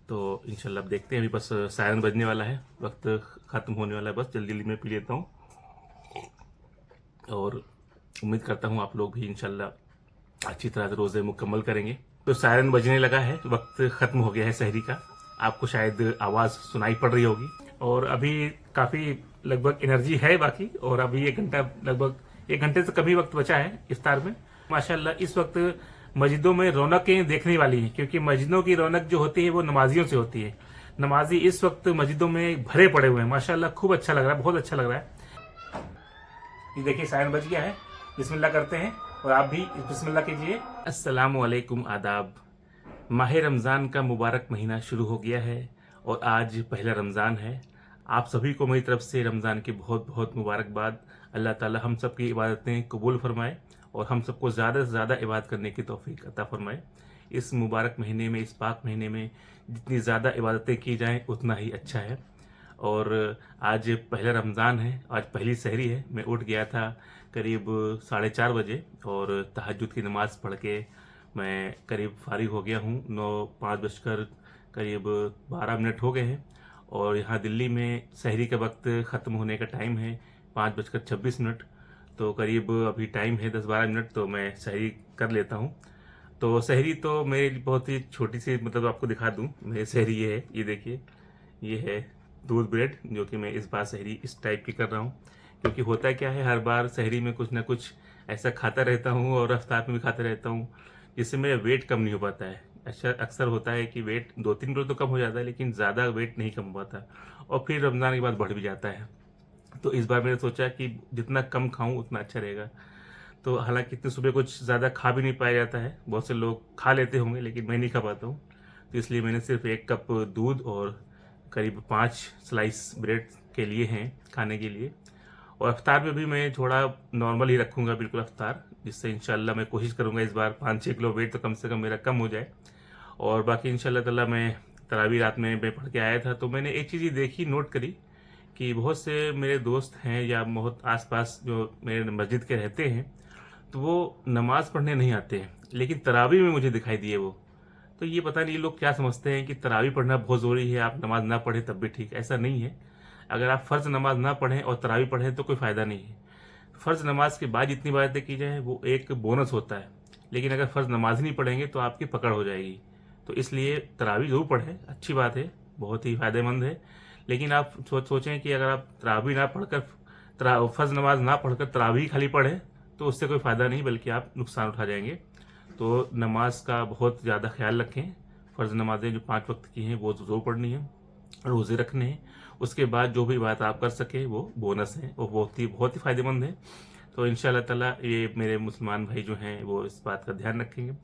तो इंशाल्लाह अब देखते हैं। अभी बस सायरन बजने वाला है, वक्त ख़त्म होने वाला है, बस जल्दी जल्दी में पी लेता हूँ। और उम्मीद करता हूँ आप लोग भी इंशाल्लाह अच्छी तरह से रोज़े मुकम्मल करेंगे। तो सायरन बजने लगा है, वक्त ख़त्म हो गया है सहरी का। आपको शायद आवाज़ सुनाई पड़ रही होगी। और अभी काफ़ी लगभग एनर्जी है बाकी, और अभी 1 घंटा, लगभग 1 घंटे से कभी वक्त बचा है इफ्तार में। माशाल्लाह इस वक्त मस्जिदों में रौनकें देखने वाली हैं, क्योंकि मस्जिदों की रौनक जो होती है वो नमाजियों से होती है। नमाजी इस वक्त मस्जिदों में भरे पड़े हुए हैं, माशाल्लाह खूब अच्छा लग रहा है, बहुत अच्छा लग रहा है। ये देखिए सायरन बज गया है, बिस्मिल्लाह करते हैं और आप भी बिस्मिल्लाह कीजिए। अस्सलाम वालेकुम, आदाब। माह रमज़ान का मुबारक महीना शुरू हो गया है और आज पहला रमज़ान है। आप सभी को मेरी तरफ से रमज़ान की बहुत बहुत मुबारकबाद। अल्लाह ताला हम सब की इबादतें कबूल फरमाए और हम सबको ज़्यादा से ज़्यादा इबादत करने की तौफीक अता फरमाए। इस मुबारक महीने में, इस पाक महीने में जितनी ज़्यादा इबादतें की जाएं उतना ही अच्छा है। और आज पहला रमज़ान है, आज पहली सहरी है। मैं उठ गया था करीब 4:30 बजे और तहज्जुद की नमाज़ पढ़ के मैं करीब फारिग हो गया हूँ। 5 बजकर करीब 12 मिनट हो गए हैं और यहाँ दिल्ली में सहरी का वक्त ख़त्म होने का टाइम है 5:26। तो करीब अभी टाइम है 10-12 मिनट, तो मैं सहरी कर लेता हूँ। तो सहरी तो मेरी बहुत ही छोटी सी, मतलब आपको दिखा दूँ मेरी सहरी ये है, ये देखिए, ये है दूध ब्रेड, जो कि मैं इस बार सहरी इस टाइप की कर रहा हूँ। क्योंकि होता क्या है, हर बार सहरी में कुछ ना कुछ ऐसा खाता रहता हूँ और अफ्तार में भी खाता रहता हूँ, जिससे मेरा वेट कम नहीं हो पाता है। अच्छा, अक्सर होता है कि वेट 2-3 किलो तो कम हो जाता है, लेकिन ज़्यादा वेट नहीं कम हो पाता और फिर रमज़ान के बाद बढ़ भी जाता है। तो इस बार मैंने सोचा कि जितना कम खाऊं उतना अच्छा रहेगा। तो हालांकि इतनी सुबह कुछ ज़्यादा खा भी नहीं पाया जाता है, बहुत से लोग खा लेते होंगे लेकिन मैं नहीं खा पाता हूँ। तो इसलिए मैंने सिर्फ 1 कप दूध और करीब 5 स्लाइस ब्रेड के लिए हैं खाने के लिए। और अफ्तार में भी मैं थोड़ा नॉर्मल ही रखूँगा, बिल्कुल अफ्तार, जिससे इंशाल्लाह मैं कोशिश करूँगा इस बार 5-6 किलो वेट तो कम से कम मेरा कम हो जाए। और बाकी इंशाल्लाह ताला मैं तरावी रात में मैं पढ़ के आया था, तो मैंने एक चीज़ ये देखी, नोट करी कि बहुत से मेरे दोस्त हैं या बहुत आसपास जो मेरे मस्जिद के रहते हैं, तो वो नमाज़ पढ़ने नहीं आते हैं, लेकिन तरावी में मुझे दिखाई दिए वो। तो ये पता नहीं ये लोग क्या समझते हैं कि तरावी पढ़ना बहुत ज़रूरी है, आप नमाज ना पढ़ें तब भी ठीक। ऐसा नहीं है। अगर आप फ़र्ज़ नमाज ना पढ़ें और तरावी पढ़ें तो कोई फ़ायदा नहीं है। फ़र्ज़ नमाज के बाद जितनी इबादतें की जाएँ वो एक बोनस होता है, लेकिन अगर फ़र्ज़ नमाज ही नहीं पढ़ेंगे तो आपकी पकड़ हो जाएगी। तो इसलिए तरावी ज़रूर पढ़ें, अच्छी बात है, बहुत ही फ़ायदेमंद है। लेकिन आप सोचें कि अगर आप तरावी ना पढ़कर, फ़र्ज़ नमाज ना पढ़कर तरावी खाली पढ़ें तो उससे कोई फ़ायदा नहीं, बल्कि आप नुकसान उठा जाएंगे। तो नमाज का बहुत ज़्यादा ख्याल रखें। फ़र्ज़ नमाजें जो 5 वक्त की हैं वो ज़रूर पढ़नी है, रोज़े रखने हैं। उसके बाद जो भी बात आप कर सके वो बोनस है, वो बहुत ही फ़ायदेमंद है। तो इंशाल्लाह ताला ये मेरे मुसलमान भाई जो हैं वो इस बात का ध्यान रखेंगे।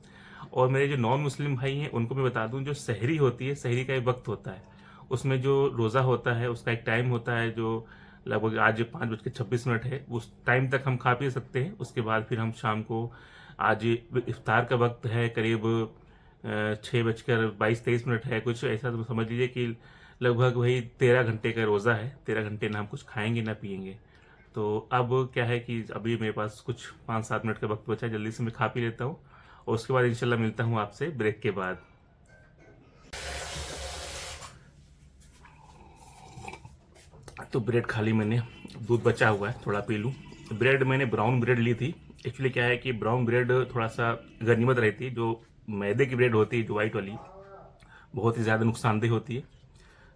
और मेरे जो नॉन मुस्लिम भाई हैं उनको मैं बता दूं, जो सहरी होती है, सहरी का एक वक्त होता है, उसमें जो रोज़ा होता है उसका एक टाइम होता है, जो लगभग आज 5:26 है, उस टाइम तक हम खा पी सकते हैं। उसके बाद फिर हम शाम को, आज इफ्तार का वक्त है करीब 6:22-23 है, कुछ ऐसा, तो समझ लीजिए कि लगभग वही 13 घंटे का रोज़ा है। 13 घंटे ना हम कुछ खाएंगे ना पिएंगे। तो अब क्या है कि अभी मेरे पास कुछ 5-7 मिनट का वक्त बचा है, जल्दी से मैं खा पी लेता हूँ और उसके बाद इंशाल्लाह मिलता हूँ आपसे ब्रेक के बाद। तो ब्रेड खा ली मैंने, दूध बचा हुआ है, थोड़ा पी लूँ। ब्रेड मैंने ब्राउन ब्रेड ली थी। एक्चुअली क्या है कि ब्राउन ब्रेड थोड़ा सा गनीमत रहती है, जो मैदे की ब्रेड होती है, जो वाइट वाली, बहुत ही ज़्यादा नुकसानदेह होती है।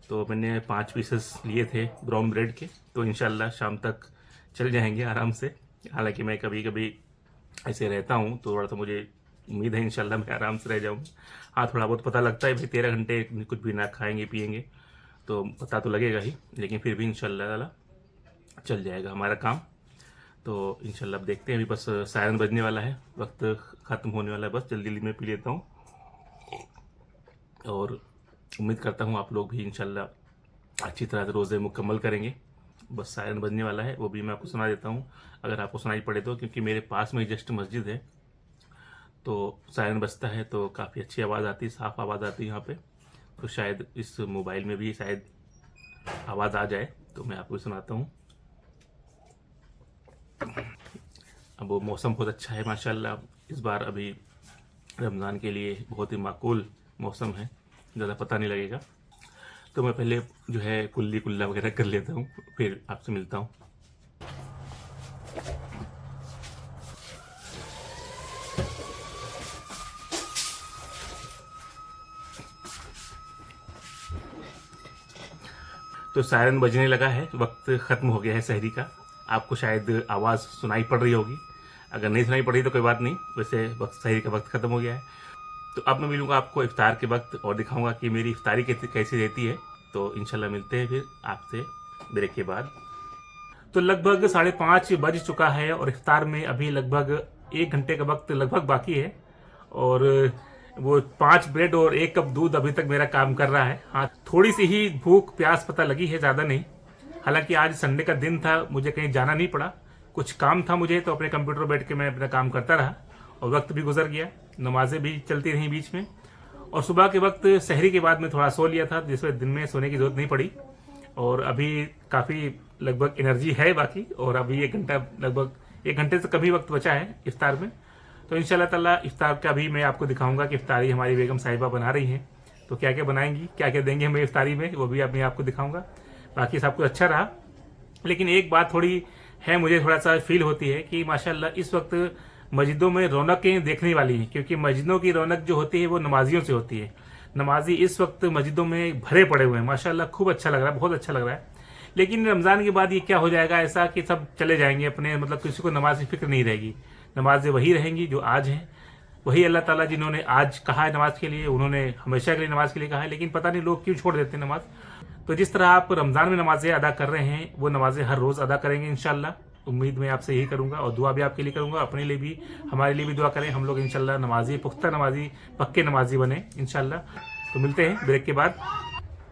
तो मैंने 5 पीसेस लिए थे ब्राउन ब्रेड के, तो इंशाल्लाह शाम तक चल जाएंगे आराम से। हालांकि मैं कभी कभी ऐसे रहता हूँ तो थोड़ा सा मुझे उम्मीद है इंशाल्लाह मैं आराम से रह जाऊँगा। हाँ, थोड़ा बहुत पता लगता है भाई, 13 घंटे कुछ भी ना खाएंगे पिएंगे तो पता तो लगेगा ही, लेकिन फिर भी इंशाल्लाह ताला चल जाएगा हमारा काम। तो इंशाल्लाह अब देखते हैं। अभी बस सायरन बजने वाला है, वक्त ख़त्म होने वाला है, बस जल्दी जल्दी में पी लेता हूँ। और उम्मीद करता हूँ आप लोग भी इंशाल्लाह अच्छी तरह से रोज़े मुकम्मल करेंगे। बस सायरन बजने वाला है, वो भी मैं आपको सुना देता हूँ अगर आपको सुनाई पड़े तो, क्योंकि मेरे पास में जस्ट मस्जिद है, तो सायरन बजता है तो काफ़ी अच्छी आवाज़ आती है, साफ़ आवाज़ आती है यहाँ पे। तो शायद इस मोबाइल में भी शायद आवाज़ आ जाए, तो मैं आपको सुनाता हूँ। अब वो मौसम बहुत अच्छा है माशाल्लाह, इस बार अभी रमज़ान के लिए बहुत ही माकूल मौसम है। ज़्यादा पता नहीं लगेगा। तो मैं पहले जो है कुल्ली कुल्ला वगैरह कर लेता हूँ, फिर आपसे मिलता हूँ। तो सायरन बजने लगा है, वक्त ख़त्म हो गया है सहरी का। आपको शायद आवाज़ सुनाई पड़ रही होगी, अगर नहीं सुनाई पड़ रही तो कोई बात नहीं, वैसे वक्त सहरी का वक्त ख़त्म हो गया है। तो अब मैं मिलूँगा आपको इफ्तार के वक्त और दिखाऊंगा कि मेरी इफ्तारी कैसी रहती है। तो इंशाल्लाह मिलते हैं फिर आपसे ब्रेक के बाद। तो लगभग 5:30 बज चुका है और इफ्तार में अभी लगभग 1 घंटे का वक्त लगभग बाकी है। और वो 5 ब्रेड और 1 कप दूध अभी तक मेरा काम कर रहा है। हाँ, थोड़ी सी ही भूख प्यास पता लगी है, ज़्यादा नहीं। हालांकि आज संडे का दिन था, मुझे कहीं जाना नहीं पड़ा, कुछ काम था मुझे, तो अपने कंप्यूटर पर बैठ के मैं अपना काम करता रहा और वक्त भी गुजर गया, नमाजें भी चलती रहीं बीच में। और सुबह के वक्त सहरी के बाद में थोड़ा सो लिया था, जिसमें दिन में सोने की जरूरत नहीं पड़ी। और अभी काफ़ी लगभग एनर्जी है बाकी, और अभी 1 घंटा लगभग 1 घंटे से कभी वक्त बचा है इफ्तार में। तो इंशाल्लाह ताला इफ्तार का भी मैं आपको दिखाऊंगा कि इफ्तारी हमारी बेगम साहिबा बना रही हैं, तो क्या क्या बनाएंगी, क्या क्या देंगे हमें इफ्तारी में, वो भी मैं आपको दिखाऊंगा। बाकी सब कुछ अच्छा रहा, लेकिन एक बात थोड़ी है, मुझे थोड़ा सा फील होती है कि माशाल्लाह इस वक्त मस्जिदों में रौनकें देखने वाली हैं, क्योंकि मस्जिदों की रौनक जो होती है वो नमाजियों से होती है। नमाजी इस वक्त मस्जिदों में भरे पड़े हुए हैं, माशाल्लाह खूब अच्छा लग रहा है, बहुत अच्छा लग रहा है। लेकिन रमज़ान के बाद ये क्या हो जाएगा ऐसा कि सब चले जाएंगे अपने, मतलब किसी को नमाज की फिक्र नहीं रहेगी। नमाजें वही रहेंगी जो आज हैं, वही अल्लाह ताला जिन्होंने आज कहा है नमाज के लिए, उन्होंने हमेशा के लिए नमाज के लिए कहा है। लेकिन पता नहीं लोग क्यों छोड़ देते हैं नमाज। तो जिस तरह आप रमज़ान में नमाजें अदा कर रहे हैं, वो नमाजें हर रोज़ अदा करेंगे इंशाल्लाह। उम्मीद मैं आपसे यही करूंगा, और दुआ भी आपके लिए करूंगा, अपने लिए भी, हमारे लिए भी दुआ करें। हम लोग इंशाल्लाह नमाजी, पुख्ता नमाजी, पक्के नमाजी बने इंशाल्लाह। तो मिलते हैं ब्रेक के बाद।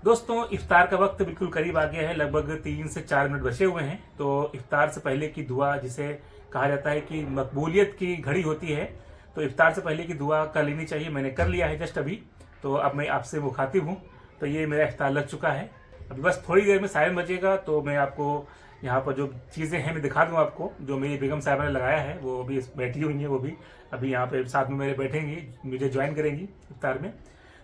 दोस्तों, इफ्तार का वक्त बिल्कुल करीब आ गया है, लगभग 3 से 4 मिनट बचे हुए हैं। तो इफ्तार से पहले की दुआ, जिसे कहा जाता है कि मकबूलियत की घड़ी होती है, तो इफ्तार से पहले की दुआ कर लेनी चाहिए। मैंने कर लिया है जस्ट अभी, तो अब मैं आपसे मुखातिब हूँ। तो ये मेरा इफ्तार लग चुका है, अभी बस थोड़ी देर में सायरन बजेगा, तो मैं आपको यहाँ पर जो चीज़ें हैं मैं दिखा दूँ आपको। जो मेरी बेगम साहिबा ने लगाया है, वो अभी बैठी हुई हैं, वो भी अभी यहाँ पे साथ में मेरे बैठेंगी, मुझे ज्वाइन करेंगी इफ्तार में।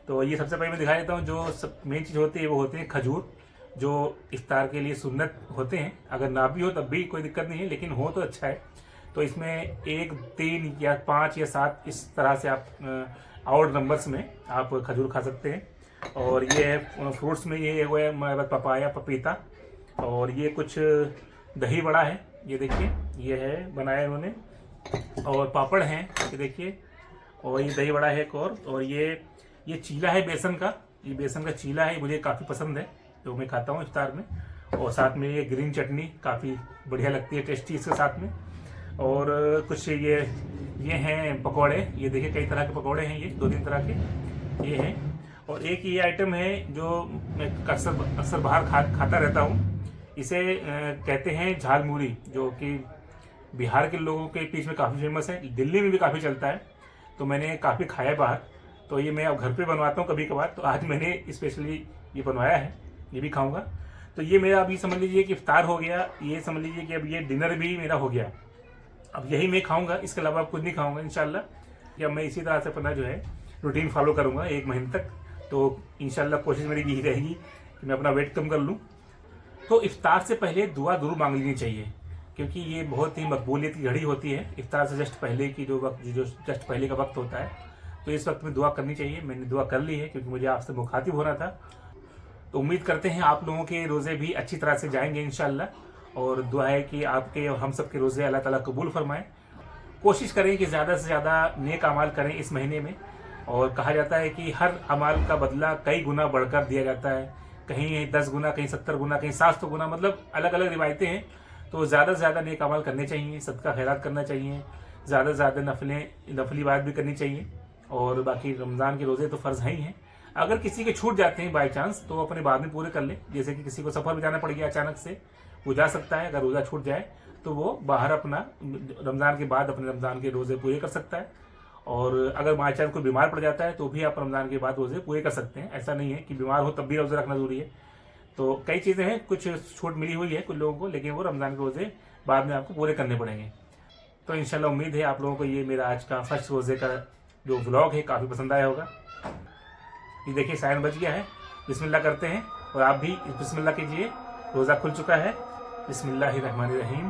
तो ये सबसे पहले मैं दिखा देता हूँ। जो सब मेन चीज़ होती है वो होते हैं खजूर, जो इफ्तार के लिए सुन्नत होते हैं। अगर ना भी हो तब भी कोई दिक्कत नहीं है, लेकिन हो तो अच्छा है। तो इसमें 1, 3 या 5 या 7 इस तरह से आप आउट नंबर्स में आप खजूर खा सकते हैं। और ये है फ्रूट्स में, ये है पपाया, पपीता, और ये कुछ दही बड़ा है, ये देखिए, ये है बनाया इन्होंने। और पापड़ हैं, ये देखिए, और ये दही बड़ा है एक और ये चीला है बेसन का, ये बेसन का चीला है, मुझे काफ़ी पसंद है, तो मैं खाता हूँ इफ्तार में। और साथ में ये ग्रीन चटनी काफ़ी बढ़िया लगती है, टेस्टी इसके साथ में। और कुछ ये हैं पकौड़े, ये देखिए कई तरह के पकौड़े हैं, ये 2-3 तरह के ये हैं। और एक ये आइटम है जो मैं अक्सर बाहर खाता रहता हूँ, इसे कहते हैं झाल मूरी, जो कि बिहार के लोगों के बीच में काफ़ी फेमस है, दिल्ली में भी काफ़ी चलता है। तो मैंने काफ़ी खाया बाहर, तो ये मैं अब घर पे बनवाता हूँ कभी कभार। तो आज मैंने स्पेशली ये बनवाया है, ये भी खाऊंगा। तो ये मेरा अभी समझ लीजिए कि इफ्तार हो गया, ये समझ लीजिए कि अब ये डिनर भी मेरा हो गया। अब यही मैं खाऊंगा, इसके अलावा कुछ नहीं खाऊंगा इंशाल्लाह। या मैं इसी तरह से अपना जो है रूटीन फॉलो करूंगा 1 महीने तक। तो इंशाल्लाह कोशिश मेरी यही रहेगी कि मैं अपना वेट कम कर लूँ। तो इफ्तार से पहले दुआ जरूर मांग लेनी चाहिए, क्योंकि ये बहुत ही मकबूलियत की घड़ी होती है। इफ्तार से जस्ट पहले की जो जस्ट पहले का वक्त होता है, तो इस वक्त में दुआ करनी चाहिए। मैंने दुआ कर ली है, क्योंकि मुझे आपसे मुखातिब होना था। तो उम्मीद करते हैं आप लोगों के रोज़े भी अच्छी तरह से जाएंगे इंशाल्लाह। और दुआ है कि आपके और हम सब के रोज़े अल्लाह ताला कबूल फरमाएं। कोशिश करें कि ज़्यादा से ज़्यादा नेक अमाल करें इस महीने में। और कहा जाता है कि हर अमाल का बदला कई गुना बढ़कर दिया जाता है, कहीं 10 गुना, कहीं 70 गुना, कहीं 700 गुना, मतलब अलग अलग रिवायतें हैं। तो ज़्यादा से ज़्यादा नेक अमाल करने चाहिए, सदका खैरात करना चाहिए, ज़्यादा से ज़्यादा नफली बात भी करनी चाहिए। और बाकी रमज़ान के रोज़े तो फ़र्ज़ हैं ही हैं। अगर किसी के छूट जाते हैं बाई चांस, तो अपने बाद में पूरे कर ले। जैसे कि किसी को सफ़र में जाना पड़ गया अचानक से, वो जा सकता है, अगर रोज़ा छूट जाए तो वो बाहर अपना रमज़ान के बाद अपने रमज़ान के रोज़े पूरे कर सकता है। और अगर बाई चांस कोई बीमार पड़ जाता है तो भी आप रमज़ान के बाद रोज़े पूरे कर सकते हैं। ऐसा नहीं है कि बीमार हो तब भी रोज़े रखना ज़रूरी है। तो कई चीज़ें हैं, कुछ छूट मिली हुई है कुछ लोगों को, लेकिन वो रमज़ान के रोज़े बाद में आपको पूरे करने पड़ेंगे। तो इंशाल्लाह उम्मीद है आप लोगों को ये मेरा आज का फर्स्ट रोज़े का जो व्लॉग है काफ़ी पसंद आया होगा। ये देखिए सायरन बज गया है। बिस्मिल्लाह करते हैं और आप भी बिस्मिल्लाह कीजिए। रोज़ा खुल चुका है। बिस्मिल्लाहिर्रहमानिर्रहीम।